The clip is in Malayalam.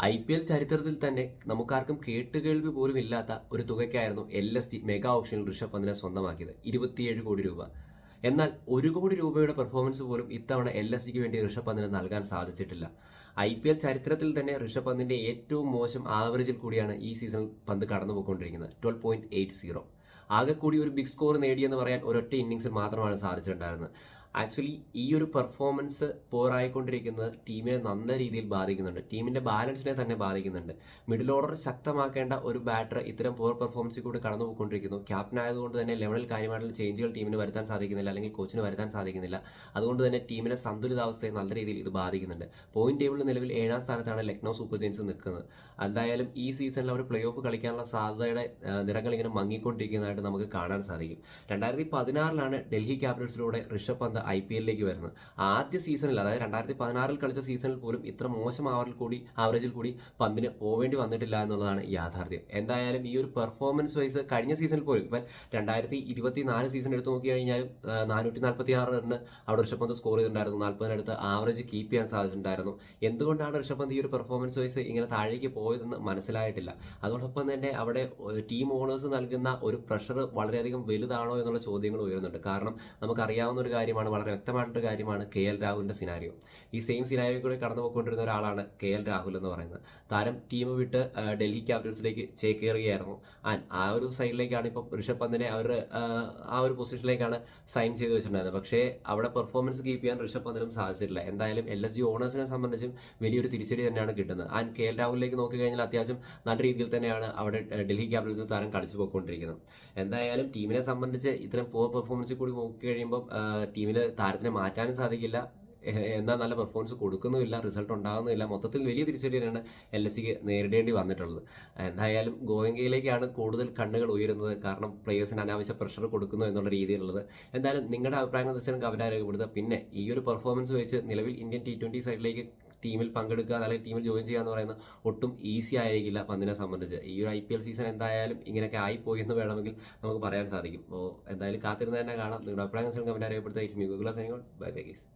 IPL ചരിത്രത്തിൽ തന്നെ നമുക്കാർക്കും കേട്ടുകേൾവി പോലും ഇല്ലാത്ത ഒരു തുകയ്ക്കായിരുന്നു LSG മെഗാ ഓപ്ഷനിൽ ഋഷഭ് പന്തിനെ സ്വന്തമാക്കിയത്. 27 കോടി രൂപ. എന്നാൽ 1 കോടി രൂപയുടെ പെർഫോമൻസ് പോലും ഇത്തവണ LSGക്ക് വേണ്ടി ഋഷഭ് പന്തിന് നൽകാൻ സാധിച്ചിട്ടില്ല. IPL ചരിത്രത്തിൽ തന്നെ ഋഷഭ് പന്തിന്റെ ഏറ്റവും മോശം ആവറേജിൽ കൂടിയാണ് ഈ സീസണിൽ പന്ത് കടന്നുപോയിക്കൊണ്ടിരിക്കുന്നത്. 12.80. ആകെ കൂടി ഒരു ബിഗ് സ്കോർ നേടിയെന്ന് പറയാൻ ഒരൊറ്റ ഇന്നിംഗ്സിൽ മാത്രമാണ് സാധിച്ചിട്ടുണ്ടായിരുന്നത്. ആക്ച്വലി ഈ ഒരു പെർഫോമൻസ് പോരായിക്കൊണ്ടിരിക്കുന്നത് ടീമിനെ നല്ല രീതിയിൽ ബാധിക്കുന്നുണ്ട്. ടീമിന്റെ ബാലൻസിനെ തന്നെ ബാധിക്കുന്നുണ്ട്. മിഡിൽ ഓർഡർ ശക്തമാക്കേണ്ട ഒരു ബാറ്റർ ഇത്തരം പോർ പെർഫോമൻസിൽ കൂടി കടന്നു പോയിക്കൊണ്ടിരിക്കുന്നു. ക്യാപ്റ്റൻ ആയതുകൊണ്ട് തന്നെ ലെവലിൽ കാര്യമായിട്ടുള്ള ചേഞ്ചുകൾ ടീമിന് വരുത്താൻ സാധിക്കുന്നില്ല, അല്ലെങ്കിൽ കോച്ചിന് വരുത്താൻ സാധിക്കുന്നില്ല. അതുകൊണ്ട് തന്നെ ടീമിന്റെ സന്തുലിതാവസ്ഥയെ നല്ല രീതിയിൽ ഇത് ബാധിക്കുന്നുണ്ട്. പോയിന്റ് ടേബിളിൽ നിലവിൽ 7ാം സ്ഥാനത്താണ് ലക്നൗ സൂപ്പർ ജയൻസ് നിൽക്കുന്നത്. എന്തായാലും ഈ സീസണിൽ അവർ പ്ലേ ഓഫ് കളിക്കാനുള്ള സാധ്യതയുടെ നിറങ്ങൾ ഇങ്ങനെ മങ്ങിക്കൊണ്ടിരിക്കുന്നതായിട്ട് നമുക്ക് കാണാൻ സാധിക്കും. 2016 ഡൽഹി ക്യാപിറ്റൽസിലൂടെ ഋഷഭ് പന്ത് IPL വരുന്നത്. ആദ്യ സീസണിൽ, അതായത് 2016 കളിച്ച സീസണിൽ പോലും ഇത്ര മോശം ആവറേജിൽ കൂടി പന്തിന് പോവേണ്ടി വന്നിട്ടില്ല എന്നുള്ളതാണ് യാഥാർത്ഥ്യം. എന്തായാലും ഈ ഒരു പെർഫോമൻസ് വൈസ് കഴിഞ്ഞ സീസണിൽ പോലും ഇപ്പം 2024 സീസൺ എടുത്ത് നോക്കി കഴിഞ്ഞാലും 446 റണ്ണ് അവിടെ ഋഷഭ് പന്ത് സ്കോർ ചെയ്തിട്ടുണ്ടായിരുന്നു. 40-നടുത്ത് ആവറേജ് കീപ്പ് ചെയ്യാൻ സാധിച്ചിട്ടുണ്ടായിരുന്നു. എന്തുകൊണ്ടാണ് ഋഷഭ് പന്ത് ഈ ഒരു പെർഫോമൻസ് വൈസ് ഇങ്ങനെ താഴേക്ക് പോയതെന്ന് മനസ്സിലായിട്ടില്ല. അതോടൊപ്പം തന്നെ അവിടെ ടീം ഓണേഴ്സ് നൽകുന്ന ഒരു പ്രഷർ വളരെയധികം വലുതാണോ എന്നുള്ള ചോദ്യങ്ങൾ ഉയരുന്നുണ്ട്. കാരണം നമുക്കറിയാവുന്ന ഒരു കാര്യമാണ്, വളരെ വ്യക്തമായിട്ടൊരു കാര്യമാണ് KL രാഹുലിന്റെ സിനാരിയോ. ഈ സെയിം സിനാരിയോ കൂടി കടന്നു പോയിക്കൊണ്ടിരുന്ന ഒരാളാണ് KL രാഹുൽ എന്ന് പറയുന്നത്. താരം ടീം വിട്ട് ഡൽഹി ക്യാപിറ്റൽസിലേക്ക് ചേക്കേറുകയായിരുന്നു. ആൻഡ് ആ ഒരു സൈഡിലേക്കാണ് ഇപ്പം ഋഷഭ് പന്തിനെ അവർ ആ ഒരു പൊസിഷനിലേക്കാണ് സൈൻ ചെയ്ത് വെച്ചിട്ടുണ്ടായിരുന്നത്. പക്ഷേ അവിടെ പെർഫോമൻസ് കീപ്പ് ചെയ്യാൻ ഋഷഭ് പന്തിനും സാധിച്ചിട്ടില്ല. എന്തായാലും LSG ഓണേഴ്സിനെ സംബന്ധിച്ചും വലിയൊരു തിരിച്ചടി തന്നെയാണ് കിട്ടുന്നത്. ആൻഡ് KL രാഹുലിലേക്ക് നോക്കിക്കഴിഞ്ഞാൽ അത്യാവശ്യം നല്ല രീതിയിൽ തന്നെയാണ് അവിടെ ഡൽഹി ക്യാപിറ്റൽസിൽ താരം കളിച്ചു പോയിക്കൊണ്ടിരിക്കുന്നത്. എന്തായാലും ടീമിനെ സംബന്ധിച്ച് ഇത്തരം പോർ പെർഫോമൻസിൽ കൂടി നോക്കി കഴിയുമ്പോൾ ടീമിൽ താരത്തിനെ മാറ്റാനും സാധിക്കില്ല, എന്നാൽ നല്ല പെർഫോമൻസ് കൊടുക്കുന്നുമില്ല, റിസൾട്ട് ഉണ്ടാകുന്നുമില്ല. മൊത്തത്തിൽ വലിയ തിരിച്ചടി തന്നെയാണ് LSGക്ക് നേരിടേണ്ടി വന്നിട്ടുള്ളത്. എന്തായാലും ഗോയങ്കയിലേക്കാണ് കൂടുതൽ കണ്ണുകൾ ഉയരുന്നത്. കാരണം പ്ലേയേഴ്സിന് അനാവശ്യ പ്രഷർ കൊടുക്കുന്നു എന്നുള്ള രീതിയിലുള്ളത്. എന്തായാലും നിങ്ങളുടെ അഭിപ്രായങ്ങൾ തീർച്ചയായും കമന്റ് രേഖപ്പെടുത്തുക. പിന്നെ ഈ ഒരു പെർഫോമൻസ് വെച്ച് നിലവിൽ ഇന്ത്യൻ T20 സൈഡിലേക്ക് ടീമിൽ പങ്കെടുക്കുക, അല്ലെങ്കിൽ ടീമിൽ ജോയിൻ ചെയ്യുക എന്ന് പറയുന്നത് ഒട്ടും ഈസി ആയിരിക്കില്ല പന്തിനെ സംബന്ധിച്ച്. ഈ ഒരു IPL സീസൺ എന്തായാലും ഇങ്ങനെയൊക്കെ ആയിപ്പോയി എന്ന് വേണമെങ്കിൽ നമുക്ക് പറയാൻ സാധിക്കും. അപ്പോൾ എന്തായാലും കാത്തിരുന്ന് തന്നെ കാണാം. നിങ്ങളുടെ അഭിപ്രായങ്ങൾ കമന്റ് രേഖപ്പെടുത്തുക. Bye bye guys.